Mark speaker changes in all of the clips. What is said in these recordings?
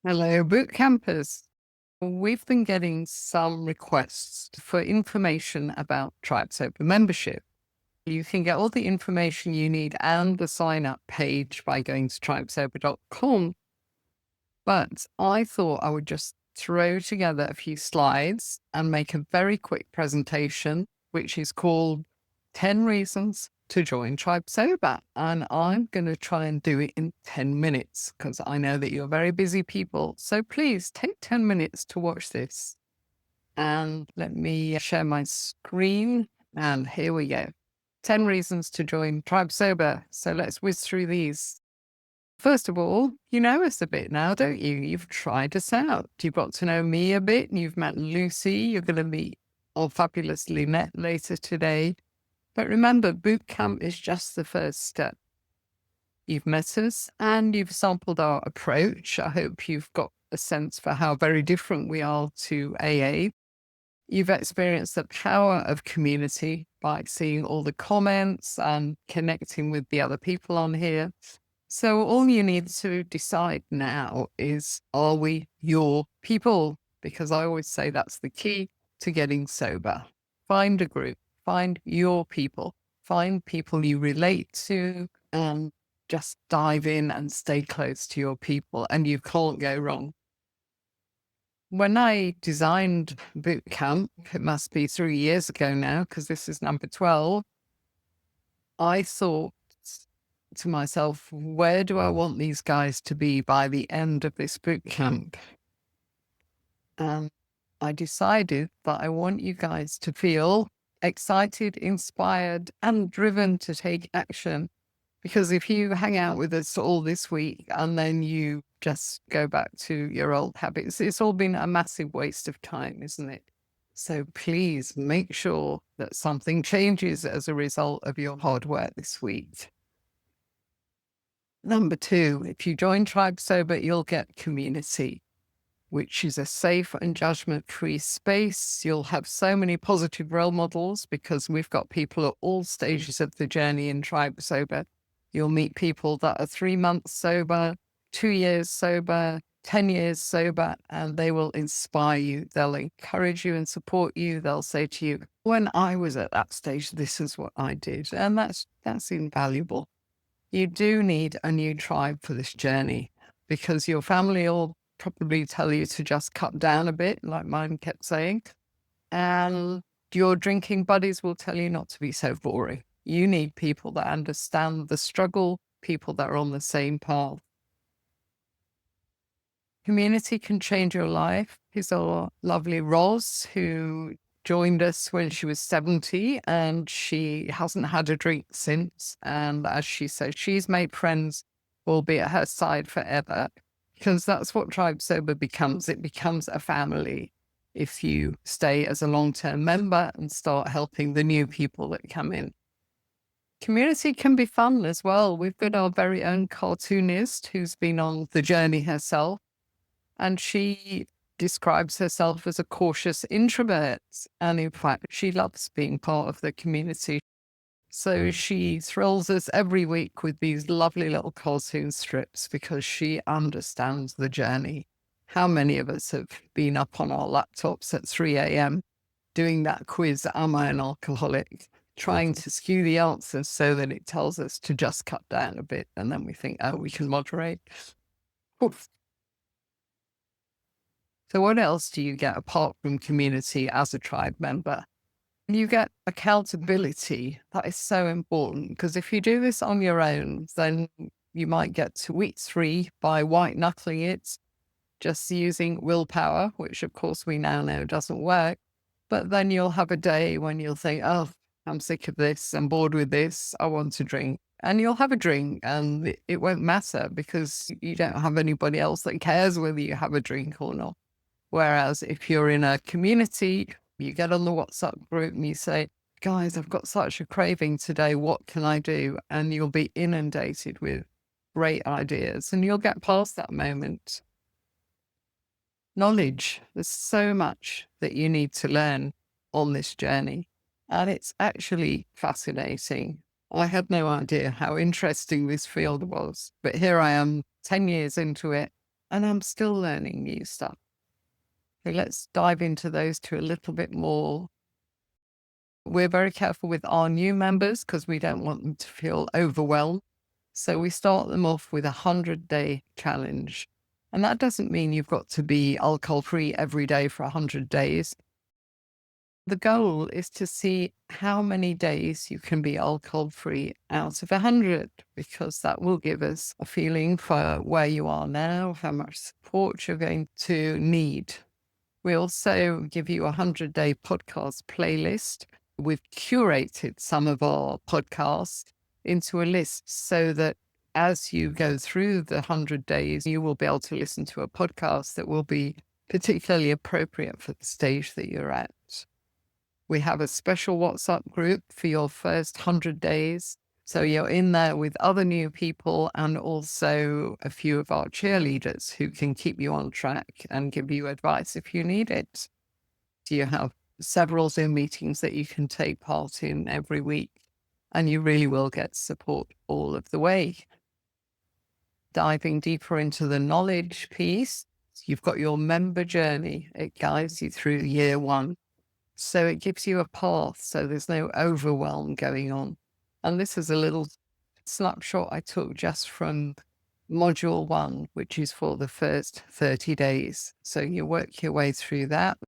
Speaker 1: Hello, boot campers. We've been getting some requests for information about Tribe Sober membership. You can get all the information you need and the sign up page by going to 𝐿𝐵𝐷.com. But I thought I would just throw together a few slides and make a very quick presentation, which is called 10 Reasons to Join Tribe Sober. And I'm going to try and do it in 10 minutes because I know that you're very busy people. So please take 10 minutes to watch this. And let me share my screen. And here we go. 10 reasons to join Tribe Sober. So let's whiz through these. First of all, you know us a bit now, don't you? You've tried us out. You've got to know me a bit. And you've met Lucy. You're going to meet our fabulous Lynette later today. But remember, boot camp is just the first step. You've met us and you've sampled our approach. I hope you've got a sense for how very different we are to AA. You've experienced the power of community by seeing all the comments and connecting with the other people on here. So all you need to decide now is, are we your people? Because I always say that's the key to getting sober. Find a group, find your people, find people you relate to, and just dive in and stay close to your people, and you can't go wrong. When I designed boot camp, it must be 3 years ago now, because this is number 12, I thought to myself, where do I want these guys to be by the end of this boot camp? And I decided that I want you guys to feel excited, inspired, and driven to take action. Because if you hang out with us all this week and then you just go back to your old habits, it's all been a massive waste of time, isn't it? So please make sure that something changes as a result of your hard work this week. Number 2, if you join Tribe Sober, you'll get community, which is a safe and judgment-free space. You'll have so many positive role models because we've got people at all stages of the journey in Tribe Sober. You'll meet people that are 3 months sober, 2 years sober, 10 years sober, and they will inspire you. They'll encourage you and support you. They'll say to you, when I was at that stage, this is what I did. And that's invaluable. You do need a new tribe for this journey because your family will probably tell you to just cut down a bit, like mine kept saying. And your drinking buddies will tell you not to be so boring. You need people that understand the struggle, people that are on the same path. Community can change your life. Here's our lovely Roz, who joined us when she was 70 and she hasn't had a drink since. And as she says, she's made friends who will be at her side forever because that's what Tribe Sober becomes. It becomes a family if you stay as a long-term member and start helping the new people that come in. Community can be fun as well. We've got our very own cartoonist who's been on the journey herself, and she describes herself as a cautious introvert. And in fact, she loves being part of the community. So she thrills us every week with these lovely little cartoon strips because she understands the journey. How many of us have been up on our laptops at 3 a.m. doing that quiz, am I an alcoholic? Trying to skew the answers so that it tells us to just cut down a bit. And then we think, oh, we can moderate. Oof. So what else do you get apart from community as a tribe member? You get accountability. That is so important because if you do this on your own, then you might get to week 3 by white knuckling it, just using willpower, which of course we now know doesn't work. But then you'll have a day when you'll think, oh, I'm sick of this, I'm bored with this, I want to drink. And you'll have a drink and it won't matter because you don't have anybody else that cares whether you have a drink or not. Whereas if you're in a community, you get on the WhatsApp group and you say, guys, I've got such a craving today, what can I do? And you'll be inundated with great ideas and you'll get past that moment. Knowledge. There's so much that you need to learn on this journey. And it's actually fascinating. I had no idea how interesting this field was, but here I am 10 years into it. and I'm still learning new stuff. Okay, let's dive into those two a little bit more. We're very careful with our new members because we don't want them to feel overwhelmed. So we start them off with a 100-day challenge. And that doesn't mean you've got to be alcohol-free every day for 100 days. The goal is to see how many days you can be alcohol-free out of 100, because that will give us a feeling for where you are now, how much support you're going to need. We also give you a 100-day podcast playlist. We've curated some of our podcasts into a list so that as you go through the 100 days, you will be able to listen to a podcast that will be particularly appropriate for the stage that you're at. We have a special WhatsApp group for your first 100 days. So you're in there with other new people and also a few of our cheerleaders who can keep you on track and give you advice if you need it. You have several Zoom meetings that you can take part in every week, and you really will get support all of the way. Diving deeper into the knowledge piece, you've got your member journey. It guides you through year one. So it gives you a path, so there's no overwhelm going on. And this is a little snapshot I took just from module 1, which is for the first 30 days. So you work your way through that.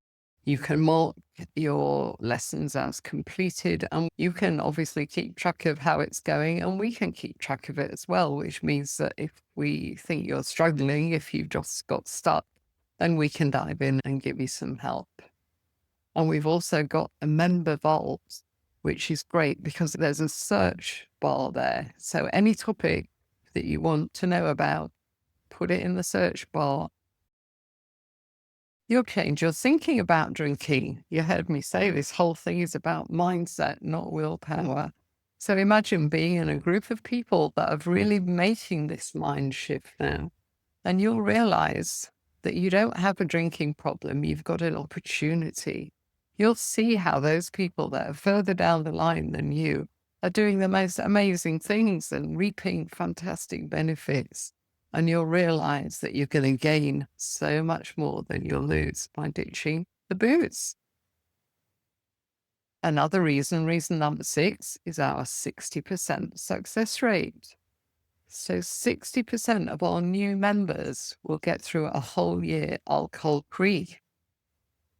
Speaker 1: You can mark your lessons as completed, and you can obviously keep track of how it's going, and we can keep track of it as well, which means that if we think you're struggling, if you've just got stuck, then we can dive in and give you some help. And we've also got a member vault, which is great because there's a search bar there. So any topic that you want to know about, put it in the search bar. You'll change your thinking about drinking. You heard me say this whole thing is about mindset, not willpower. So imagine being in a group of people that are really making this mind shift now. And you'll realize that you don't have a drinking problem. You've got an opportunity. You'll see how those people that are further down the line than you are doing the most amazing things and reaping fantastic benefits. And you'll realize that you're going to gain so much more than you'll lose by ditching the booze. Another reason number 6, is our 60% success rate. So 60% of our new members will get through a whole year alcohol-free.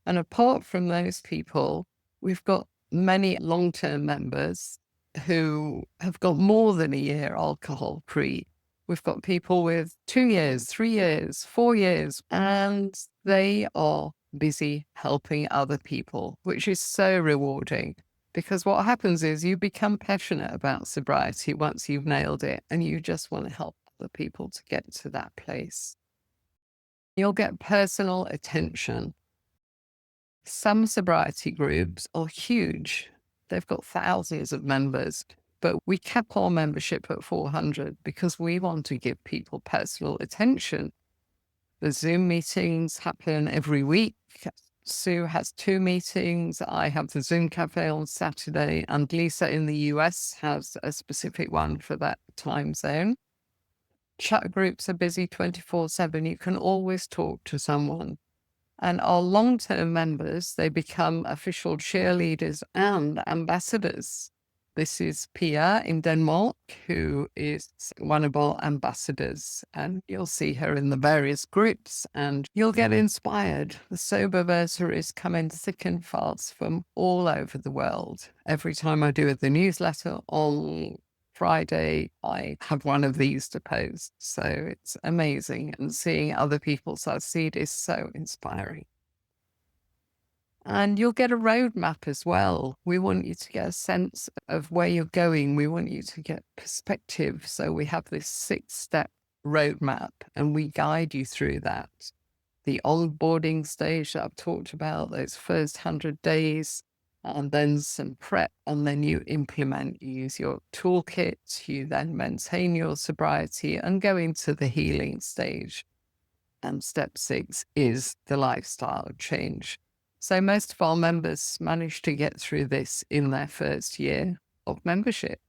Speaker 1: And apart from those people, we've got many long-term members who have got more than a year alcohol-free. We've got people with 2 years, 3 years, 4 years, and they are busy helping other people, which is so rewarding. Because what happens is you become passionate about sobriety once you've nailed it, and you just want to help other people to get to that place. You'll get personal attention. Some sobriety groups are huge. They've got thousands of members, but we kept our membership at 400 because we want to give people personal attention. The Zoom meetings happen every week. Sue has 2 meetings. I have the Zoom cafe on Saturday, and Lisa in the US has a specific one for that time zone. Chat groups are busy 24/7. You can always talk to someone. And our long-term members, they become official cheerleaders and ambassadors. This is Pia in Denmark, who is one of our ambassadors, and you'll see her in the various groups and you'll get inspired. The Soberversaries come in thick and fast from all over the world. Every time I do the newsletter on Friday, I have one of these to post. So it's amazing, and seeing other people succeed is so inspiring. And you'll get a roadmap as well. We want you to get a sense of where you're going. We want you to get perspective. So we have this 6-step roadmap, and we guide you through that. The onboarding stage that I've talked about, those first 100 days, and then some prep, and then you implement. You use your toolkit, you then maintain your sobriety and go into the healing stage. And step 6 is the lifestyle change. So most of our members manage to get through this in their first year of membership.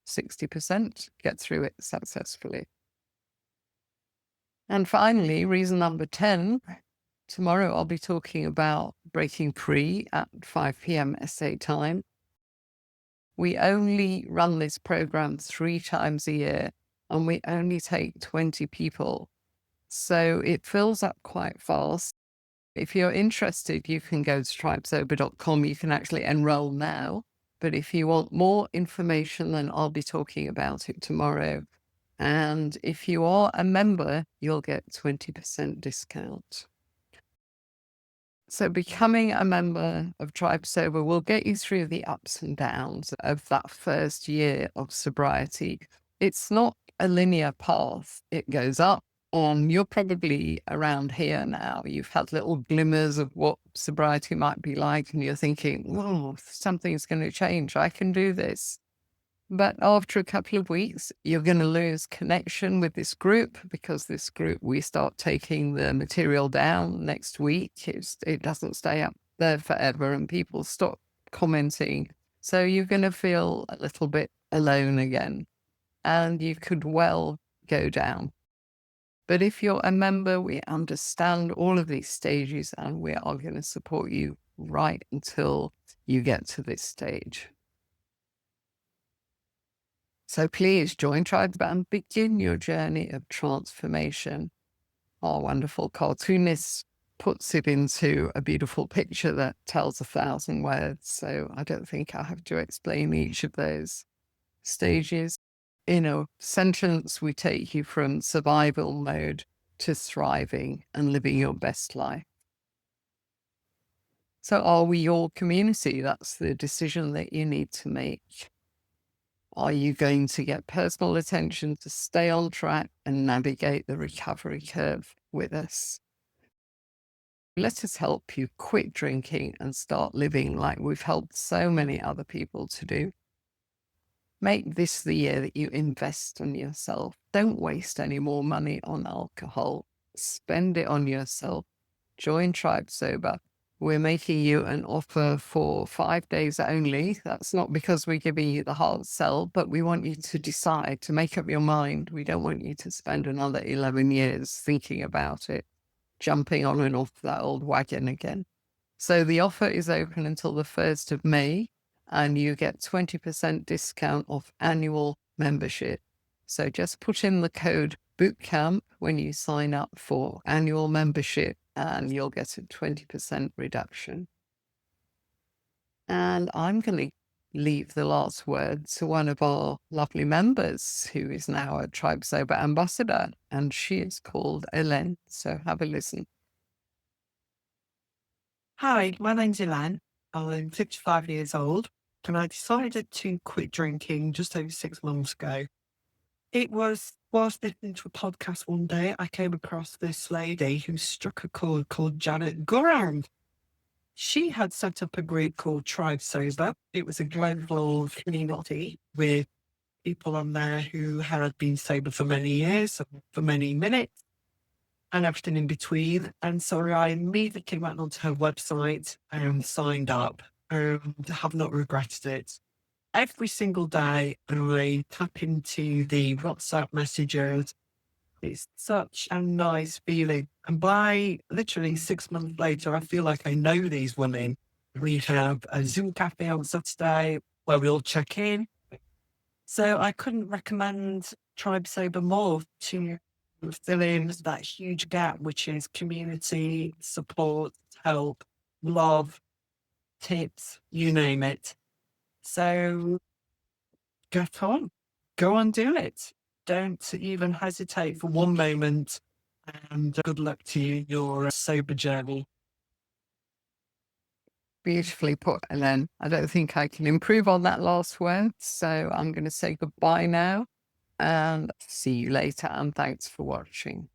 Speaker 1: 60% get through it successfully. And finally, reason number 10, tomorrow I'll be talking about breaking free at 5 p.m. SA time. We only run this program 3 times a year and we only take 20 people. So it fills up quite fast. If you're interested, you can go to 𝐿𝐵𝐵𝐷.com. You can actually enroll now. But if you want more information, then I'll be talking about it tomorrow. And if you are a member, you'll get 20% discount. So becoming a member of Tribe Sober will get you through the ups and downs of that first year of sobriety. It's not a linear path. It goes up, and you're probably around here now. You've had little glimmers of what sobriety might be like, and you're thinking, oh, something's going to change. I can do this. But after a couple of weeks, you're going to lose connection with this group, because this group, we start taking the material down next week. It doesn't stay up there forever and people stop commenting. So you're going to feel a little bit alone again, and you could well go down. But if you're a member, we understand all of these stages and we are going to support you right until you get to this stage. So please join Tribe and begin your journey of transformation. Our wonderful cartoonist puts it into a beautiful picture that tells 1,000 words. So I don't think I have to explain each of those stages. In a sentence, we take you from survival mode to thriving and living your best life. So are we your community? That's the decision that you need to make. Are you going to get personal attention to stay on track and navigate the recovery curve with us? Let us help you quit drinking and start living like we've helped so many other people to do. Make this the year that you invest in yourself. Don't waste any more money on alcohol. Spend it on yourself. Join Tribe Sober. We're making you an offer for 5 days only. That's not because we're giving you the hard sell, but we want you to decide, to make up your mind. We don't want you to spend another 11 years thinking about it, jumping on and off that old wagon again. So the offer is open until the 1st of May, and you get 20% discount off annual membership. So just put in the code bootcamp when you sign up for annual membership, and you'll get a 20% reduction. And I'm going to leave the last word to one of our lovely members, who is now a Tribe Sober ambassador, and she is called 𝐬𝐿𝐵𝐵𝐷. So have a listen.
Speaker 2: Hi, my name's 𝐬𝐿𝐵𝐵𝐷. I'm 55 years old, and I decided to quit drinking just over 6 months ago. It was whilst listening to a podcast one day, I came across this lady who struck a chord called Janet Gurang. She had set up a group called Tribe Sober. It was a global community with people on there who had been sober for many years, for many minutes, and everything in between. And so I immediately went onto her website and signed up, and have not regretted it. Every single day I tap into the WhatsApp messages. It's such a nice feeling. And by literally 6 months later, I feel like I know these women. We have a Zoom cafe on Saturday where we all check in. So I couldn't recommend Tribe Sober more to fill in that huge gap, which is community, support, help, love, tips, you name it. So get on, go and do it. Don't even hesitate for one moment, and good luck to you in your sober journey.
Speaker 1: Beautifully put, 𝐬𝐿𝐵𝐵𝐷. I don't think I can improve on that last word. So I'm going to say goodbye now and see you later. And thanks for watching.